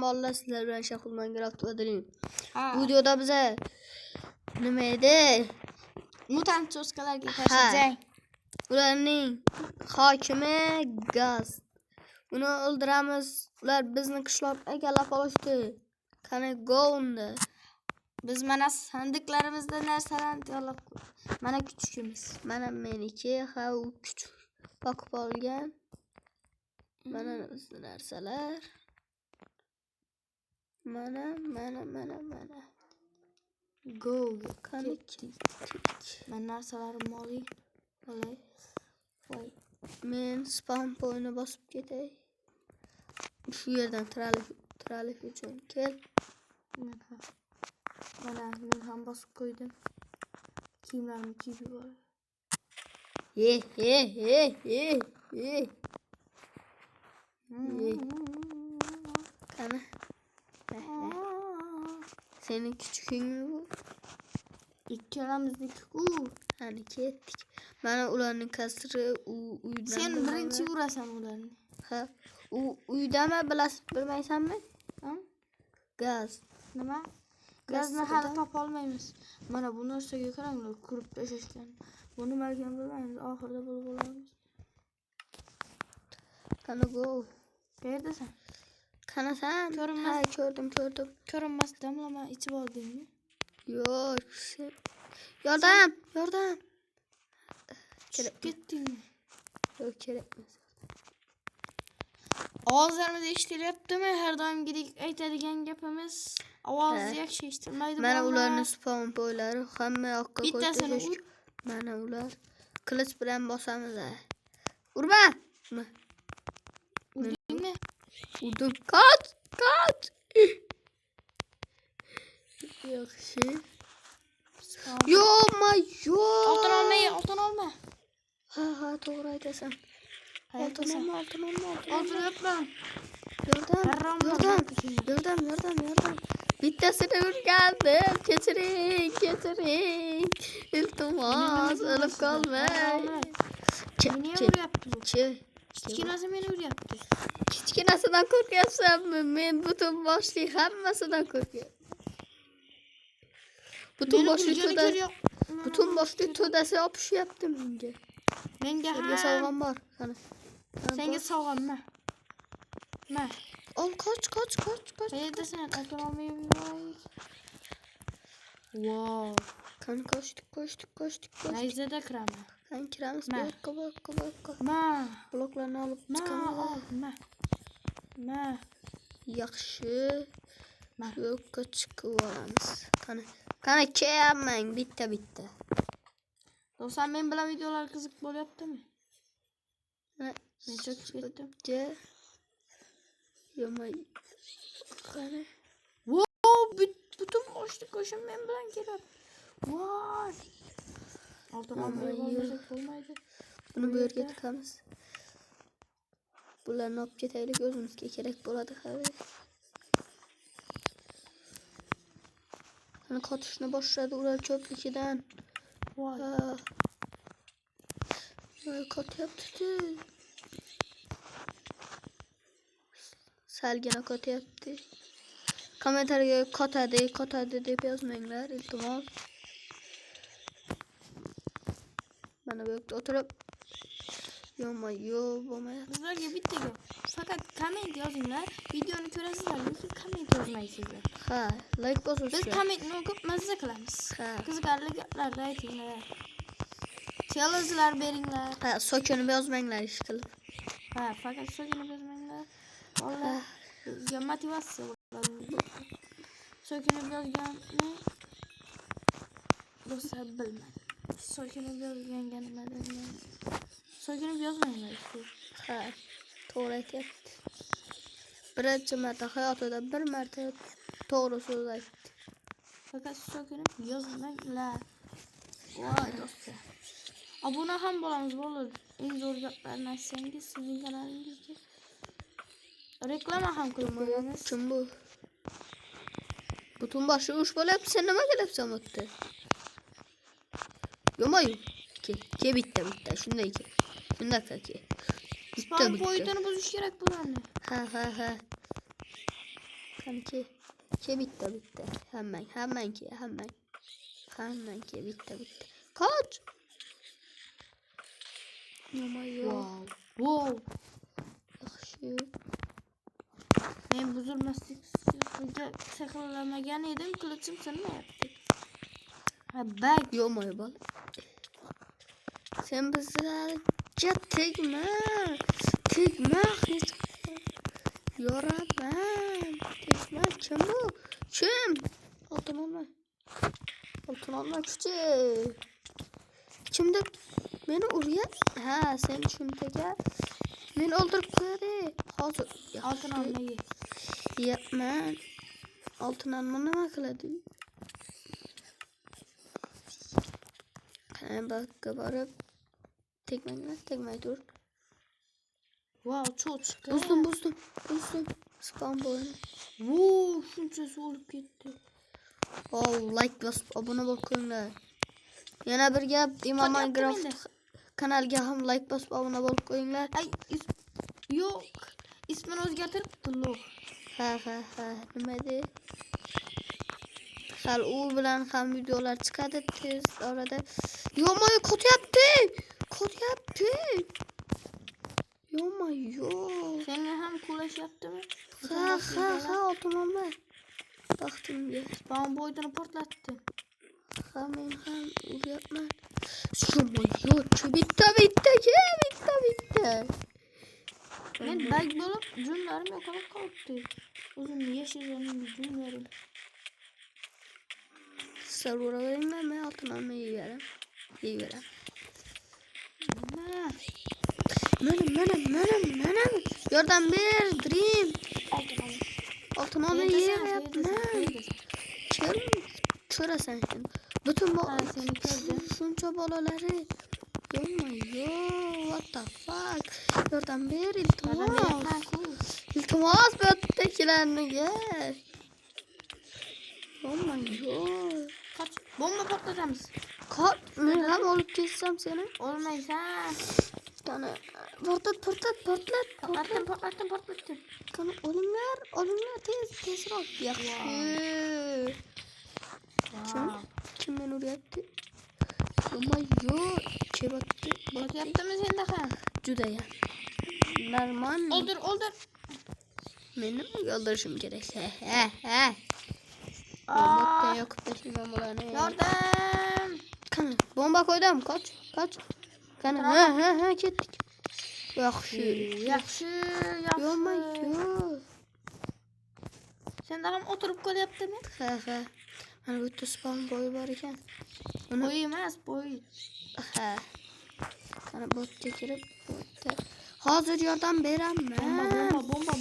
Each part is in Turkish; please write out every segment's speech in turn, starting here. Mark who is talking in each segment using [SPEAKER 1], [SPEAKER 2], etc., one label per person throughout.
[SPEAKER 1] bolalar, sizlar bilan Shahul Minecraft o'ynadik.
[SPEAKER 2] Ha.
[SPEAKER 1] Bu videoda bize nima edi?
[SPEAKER 2] Mutant cho'chqalarga qarshi jang.
[SPEAKER 1] Ularning hokimi Gaz. Uni o'ldiramiz. Ular bizni qishloqqa egallab olishdi. Qani go unda.
[SPEAKER 2] Biz mana sandiqlarimizda narsalarni tayyorlab qo'ydik. Mana kuchukimiz.
[SPEAKER 1] Mana meniki, ha u kuchuk boqib olgan. Mana narsalar. Mana. Go. Qani
[SPEAKER 2] Men narsalarimni olay. Voy.
[SPEAKER 1] Men spawn pointni bosib ketay. Shu yerdan tralif uchun kel.
[SPEAKER 2] Mana men ham bosib qo'ydim. Kiyimlarimni kiyib yuboray.
[SPEAKER 1] Qani. Sening kuchukingmi bu?
[SPEAKER 2] Ikkalamizniki-ku.
[SPEAKER 1] Hani ketdik. Mana ularning kasri uydan.
[SPEAKER 2] Sen birinchi urasan ularni.
[SPEAKER 1] Ha, u uydami bilmaysanmi?
[SPEAKER 2] Ha?
[SPEAKER 1] Gaz.
[SPEAKER 2] Nima? Gazni hali topa olmaymiz. Mana bu narsaga qaranglar, qurib tashashgan. Bu nima ekan bilmaymiz, oxirida bo'lib olamiz.
[SPEAKER 1] Qani go.
[SPEAKER 2] Qayerdasan?
[SPEAKER 1] Qani sen?
[SPEAKER 2] Ko'rinmas.
[SPEAKER 1] Ha, ko'rdim.
[SPEAKER 2] Ko'rinmas damlama ichib oldingmi?
[SPEAKER 1] Yo'q. Yordam.
[SPEAKER 2] Chiqib ketdingmi?
[SPEAKER 1] Yo'q, kerak emas.
[SPEAKER 2] Ovozlarimiz eshitilyaptimi? Har doimgidek aytadigan gapimiz. Ovoz yaxshi eshitilmaydi.
[SPEAKER 1] Mana ularning spawn pointlari hamma yoqqa qo'yib
[SPEAKER 2] Bittasini
[SPEAKER 1] tashlash. Mana ular qilich bilan bosamiz. Urma.
[SPEAKER 2] Urdingmi?
[SPEAKER 1] Urdim. Kat. Yaxshi. Yo'q.
[SPEAKER 2] Oltin olma.
[SPEAKER 1] Ha, to'g'ri aytasan. Oltin olma.
[SPEAKER 2] Oltin yopma.
[SPEAKER 1] Yordam. Bittasini urgandim. Kechiring. Iltimos, o'lib qolmang.
[SPEAKER 2] Meni uryapti bu.
[SPEAKER 1] Kichkinasi
[SPEAKER 2] meni uryapti.
[SPEAKER 1] Kichkinasidan qo'rqyapsanmi? Men butun boshli hammasidan qo'rqyapman. Butun boshli to'dasi yopishyapti menga. Senga sovg'am bor. Qani.
[SPEAKER 2] Senga sovg'amma. Ma.
[SPEAKER 1] Ol, qoch.
[SPEAKER 2] Qayerdasan? Oltin olmay yuraylik. Wow.
[SPEAKER 1] Qani qochdik.
[SPEAKER 2] Nayzada kiraman.
[SPEAKER 1] Qani kiramiz. Bu yoqqa.
[SPEAKER 2] Ma.
[SPEAKER 1] Bloklarni olib chiqamiz.
[SPEAKER 2] Ma.
[SPEAKER 1] Yaxshi. Bu yoqqa chiqib olamiz. Qani kelmang bitta.
[SPEAKER 2] Do'stlar, men bilan videolar qiziq bo'lyaptimi? Men cho'kib ketdim.
[SPEAKER 1] Yomay. Qani.
[SPEAKER 2] Wow, butun boshli qo'shin men bilan keladi. Voy. Oltin olmay bo'lmaydi.
[SPEAKER 1] Buni bu yerga tiqamiz. Bularni olib ketaylik, o'zimizga kerak bo'ladi hali. Qani qotishni boshladi ular ko'pligidan.
[SPEAKER 2] Voy.
[SPEAKER 1] Qotyapti. Salgina qotyapti. Kommentariyaga qotadi deb yozmanglar, iltimos. Mana bu yerda o'tirib bo'lmayapti.
[SPEAKER 2] Sizlarga bitta gap. Faqat komment yozinglar. Videoni ko'rasizlar, lekin komment yozmaysizlar.
[SPEAKER 1] Ha, like bosasiz.
[SPEAKER 2] Biz kommentni o'qib mazza qilamiz. Qiziqarli gaplarni aytinglar. Challenge'lar beringlar.
[SPEAKER 1] Ha, so'kinib yozmanglar ish qilib.
[SPEAKER 2] Ha, faqat so'kinib yozmanglar. Vallahi bizga motivatsiya bo'ladi. So'kinib yozganni do'stlar bilmadi. So'kinib yozganga nima deyman? So'kinib yozmanglar.
[SPEAKER 1] Ha, to'g'ri aytyapti. Birinchi marta hayotida bir marta to'g'ri so'z aytdi.
[SPEAKER 2] Faqat so'kinib yozmanglar. Voy do'stlar. Obuna ham bo'lamiz, bo'ladi. Eng zo'r gaplarni aytsangiz sizning kanalingizga reklama ham qilib qo'yamiz.
[SPEAKER 1] Kim bu? Butun boshi ush bo'lyapti. Sen nima qilyapsan bu yerda? Yo'q. Ke bitta. Shunday ke. Shunday ke.
[SPEAKER 2] Spawn pointini buzish kerak bularni.
[SPEAKER 1] Ha. Kanki. Ki bitti. Hemen ki. Bitti. Kaç. Ama yok.
[SPEAKER 2] Wow.
[SPEAKER 1] Yaxşı.
[SPEAKER 2] Ben buzulmasın. Saklamagan edim. Kılıçım sana ne yaptık? Ha bak.
[SPEAKER 1] Yomay bal. Sen bize tekme hiç yoramam. Tekme kim bu? Kim? Altın alma küçük. Kimde beni oraya? Ha sen şimdi gel. Beni öldürüp koyarı. Hazır.
[SPEAKER 2] Altın almayı.
[SPEAKER 1] Yapma. Altın alma ne kıladı? Bak varıp tekme dur.
[SPEAKER 2] Wow çok çıktı.
[SPEAKER 1] Bozdum. Spam boyunu.
[SPEAKER 2] Wow şunçası olup gitti.
[SPEAKER 1] Like basıp abone olun. Yana bir gap İmam Minecraft kanalga ham like basıp abone olun.
[SPEAKER 2] Ay yok. İsmini özgertirip durdu.
[SPEAKER 1] Ha. Nimadi? Hal u bilan ham videolar chiqadi tez orada. Yo'may kod yaptı. Yo'may yo.
[SPEAKER 2] Seninle hem kulaş yaptı mı?
[SPEAKER 1] Ha otomama. Baktım ya.
[SPEAKER 2] Bana boydunu patlattı.
[SPEAKER 1] Men ham yapma. Yo'may yo. Bitti.
[SPEAKER 2] Ben bag bulup cümlerim yok alıp kalktı. Uzun yeşil rengi cümlerim.
[SPEAKER 1] Sarı vereyim mi? Altın almayı verem. İyi verem. Benim. Yordan bir dream. Altın almayı yapma. Çöre sen şimdi. Bütün bu şunca balaları. Yo, what the fuck. Yordan bir İltimas öttekilerini gel. Yo.
[SPEAKER 2] Kaç bomba patlatacağız.
[SPEAKER 1] Kaç. Ben hem olup geçsem seni.
[SPEAKER 2] Olmaysa.
[SPEAKER 1] Yani patlat.
[SPEAKER 2] Patlattım.
[SPEAKER 1] Kanı olunlar tez ol. Yaxşı. Kim beni oraya attı? Ama yo. Kebattı.
[SPEAKER 2] Bak yaptın mı sen daha?
[SPEAKER 1] Juda ya. Narman.
[SPEAKER 2] Oldur.
[SPEAKER 1] Benim yoldaşım gerek. He. Bomba yok peşimden bulanı.
[SPEAKER 2] Yardım.
[SPEAKER 1] Kanı bomba koydum. Kaç. Kanı gittik. Yaxşı. Yoma yo.
[SPEAKER 2] Sen daha mı oturup gol yaptın mı?
[SPEAKER 1] He. Hani bütün spam boyu var iken.
[SPEAKER 2] Boyu emas boyu.
[SPEAKER 1] He. Kanı bot çekirip botta. Hazır yardım verem ben.
[SPEAKER 2] Bomba.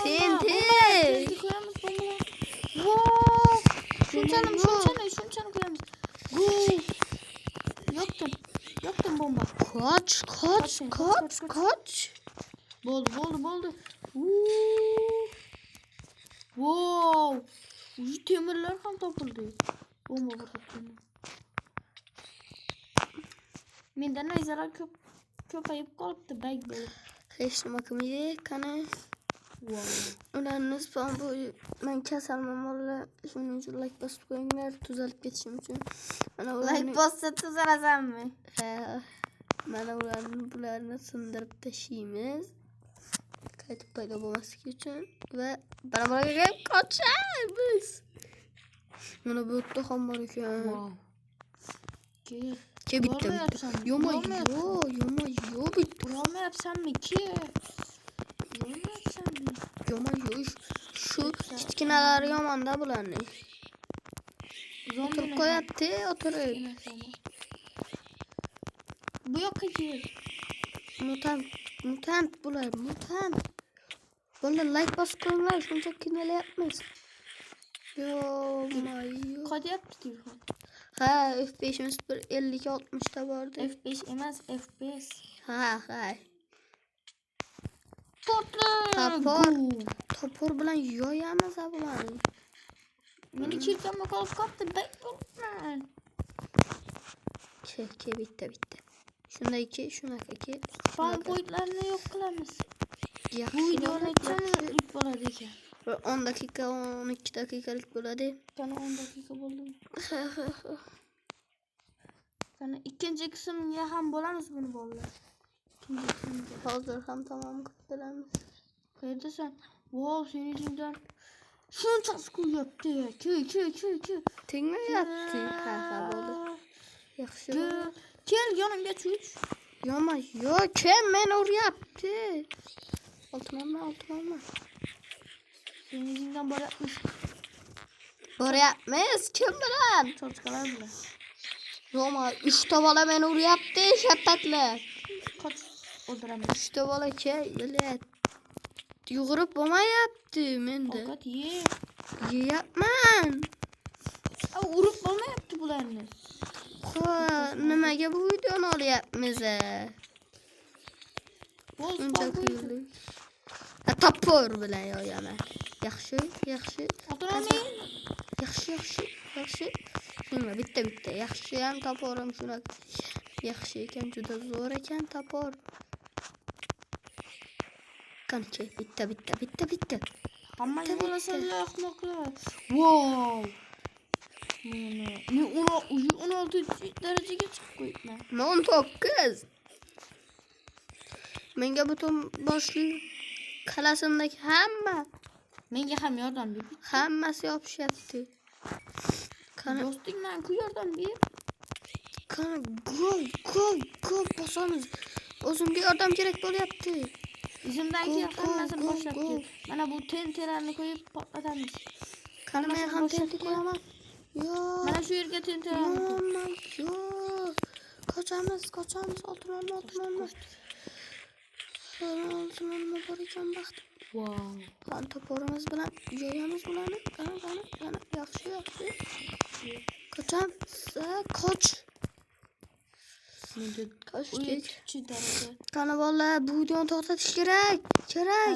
[SPEAKER 1] TNT.
[SPEAKER 2] TNT koyamız bomba. Wow. Şunu canım koyamız. Yoktun bomba.
[SPEAKER 1] Kaç.
[SPEAKER 2] Boldu. Wow. Ucu temirler ham topuldu. Bomba vurdu. Menden ayzalar köpayıp kalıptı bag bolup.
[SPEAKER 1] Hiç makımıydı kanı.
[SPEAKER 2] Wow.
[SPEAKER 1] Ularını spam boyu. Ben keselmem valla. Şimdi like basıp koyunlar. Tuzalip geçişim için.
[SPEAKER 2] Like bassa tuzalasan mı?
[SPEAKER 1] He. Bana bularını sındırıp taşıyımız. Kayıtıp payda olması için. Ve bana bırakıp kaçarız. Bana böyle de ham var iken.
[SPEAKER 2] Wow.
[SPEAKER 1] Ki bitti. Yoma yo bitti.
[SPEAKER 2] Yoma yapsam mı ki?
[SPEAKER 1] Yoma yo. Şu kichkinalar yomon da bularni. Oturup koyapti, oturup.
[SPEAKER 2] Bu yok ki.
[SPEAKER 1] Mutant bular, Valla like basıp koyunlar, şunca kinele yapmayız. Yo.
[SPEAKER 2] Kaç yaptı telefon?
[SPEAKER 1] Ha, F5'imiz 52-60'da vardı.
[SPEAKER 2] F5 emas, FPS.
[SPEAKER 1] Ha. Topor bilan yoyamiz bularni.
[SPEAKER 2] Meni kirkamda kalıp kaptı. Ben
[SPEAKER 1] Ke bitti. Şunda 2, şuna 2.
[SPEAKER 2] Fan boyutlarını yok kılamız.
[SPEAKER 1] Yaxşı.
[SPEAKER 2] Bu videonu açacağım ilk bana diyeceğim.
[SPEAKER 1] Ve 10 dakika 12 dakikalık bo'ladi.
[SPEAKER 2] Bana 10 dakika bo'ldi. Bana ikinci kısımga ham bo'lamiz buni bolalar. İkinci kısımga.
[SPEAKER 1] Hozir ham tamom qilib beramiz.
[SPEAKER 2] Qayerdasan? Wow, senin yüzünden shunchasi ko'ryapti. Ki.
[SPEAKER 1] Tegmayapti. Ha, bo'ldi. Yaxshi.
[SPEAKER 2] Kel yonimga tush.
[SPEAKER 1] Yoma, yo'q, kim meni uryapti? Oltin olma.
[SPEAKER 2] Senin yüzünden boryapmiz.
[SPEAKER 1] Boryapmiz, kim bilan?
[SPEAKER 2] Cho'chqalar bilan.
[SPEAKER 1] Yoma, 3 ta bola meni uryapti, shappatlar.
[SPEAKER 2] Qoch o'ldiraman.
[SPEAKER 1] 3 ta bola keladi. Yugurib bo'lmayapti menda.
[SPEAKER 2] Ovqat ye.
[SPEAKER 1] Yeyapman.
[SPEAKER 2] Urib bo'lmayapti bularni.
[SPEAKER 1] Nimaga bu videoni olyapmiz? Uncha kuylik. Topor bilan yo'yaman. Yaxshi. Yaxshi. Nima bitta. Yaxshi ham toporim shunaqa. Yaxshi ekan, juda zo'r ekan topor. Qancha bitta.
[SPEAKER 2] Hammaga bo'lasizlar ahmoqlar. Wow. Men 16 darajaga chiqib qo'yibman.
[SPEAKER 1] 19. Menga butun boshli kalasimdagi
[SPEAKER 2] Menga ham yordam ber.
[SPEAKER 1] hammasi yopishyapti. Qani
[SPEAKER 2] Do'stingman-ku yordam ber.
[SPEAKER 1] Gol bosamiz. O'zimga yordam kerak bo'lyapti.
[SPEAKER 2] Izimdan keyin hammasini
[SPEAKER 1] Gol.
[SPEAKER 2] boshlab kel. Mana bu tentelarni qo'yib patlatamiz.
[SPEAKER 1] Qani men ham tenti qo'yaman.
[SPEAKER 2] Mana shu yerga tentelarni qo'y.
[SPEAKER 1] Yo'q. Qochamiz. Oltin olma. Olma bor ekan baxt.
[SPEAKER 2] Wow.
[SPEAKER 1] Qani toporimiz bilan yo'yamiz bularni. Qani. Yaxshi. Qoch. Qochdik. Qani bolalar, bu videoni to'xtatish kerak.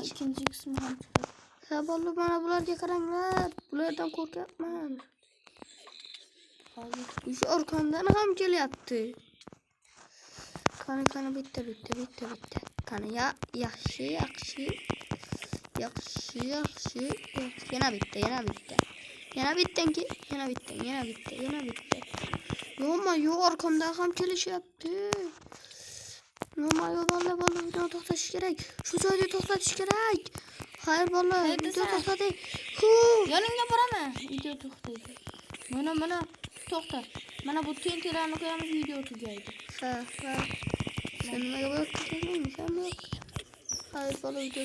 [SPEAKER 2] İkinci kısmı ham chiqadi.
[SPEAKER 1] Ha bolalar, mana bularga qaranglar. Bulardan qo'rqyapman.
[SPEAKER 2] Hozir
[SPEAKER 1] O'sha orqamdan ham kelyapti. Qani bitta. Qani yaxshi. Yana bitta. Yana bitta. Yo'q, orqamdan ham kelishyapti. Yo'q, bolalar, videoni to'xtatish kerak. Shu joyda to'xtatish kerak. Hayır bolalar, video to'xtating.
[SPEAKER 2] yoningga boraman. Video to'xtaydi. Mana to'xta. Mana bu tentelarni qo'yamiz, video tugaydi.
[SPEAKER 1] Ha. Sen nimaga bo'yab ketding? Hayır bolalar, video